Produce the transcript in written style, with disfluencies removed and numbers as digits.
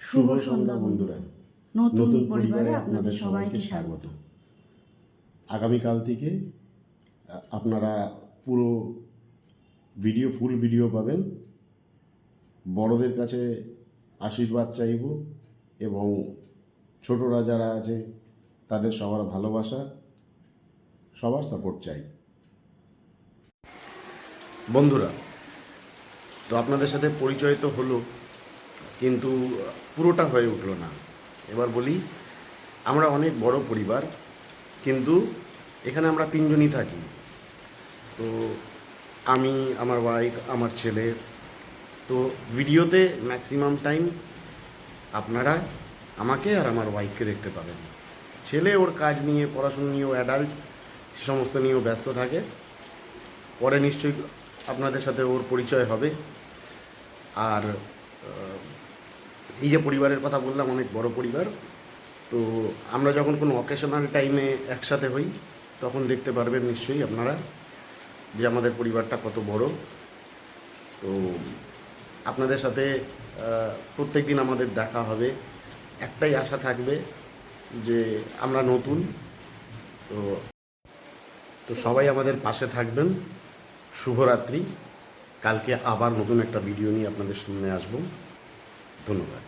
শুভ সন্ধ্যা বন্ধুরা, নতুন পরিবারে আপনাদের সবাইকে স্বাগত। আগামীকাল থেকে আপনারা পুরো ফুল ভিডিও পাবেন। বড়দের কাছে আশীর্বাদ চাইব এবং ছোটরা যারা আছে তাদের সবার ভালোবাসা, সবার সাপোর্ট চাই। বন্ধুরা, তো আপনাদের সাথে পরিচয় তো হলো, কিন্তু পুরোটা হয়ে উঠলো না। এবার বলি, আমরা অনেক বড় পরিবার, কিন্তু এখানে আমরা তিনজনই থাকি। তো আমি, আমার ওয়াইফ, আমার ছেলে। তো ভিডিওতে ম্যাক্সিমাম টাইম আপনারা আমাকে আর আমার ওয়াইফকে দেখতে পাবেন। ছেলে ওর কাজ নিয়ে, পড়াশুনো নিয়েও, অ্যাডাল্ট সমস্ত নিয়েও ব্যস্ত থাকে। পরে নিশ্চয়ই আপনাদের সাথে ওর পরিচয় হবে। আর এই যে পরিবারের কথা বললাম, অনেক বড় পরিবার। তো আমরা যখন কোনো অকেশনাল টাইমে একসাথে হই, তখন দেখতে পারবেন নিশ্চয়ই আপনারা যে আমাদের পরিবারটা কত বড়। তো আপনাদের সাথে প্রত্যেক দিন আমাদের দেখা হবে। একটাই আশা থাকবে যে আমরা নতুন, তো সবাই আমাদের পাশে থাকবেন। শুভরাত্রি। কালকে আবার নতুন একটা ভিডিও নিয়ে আপনাদের সামনে আসব। ধন্যবাদ।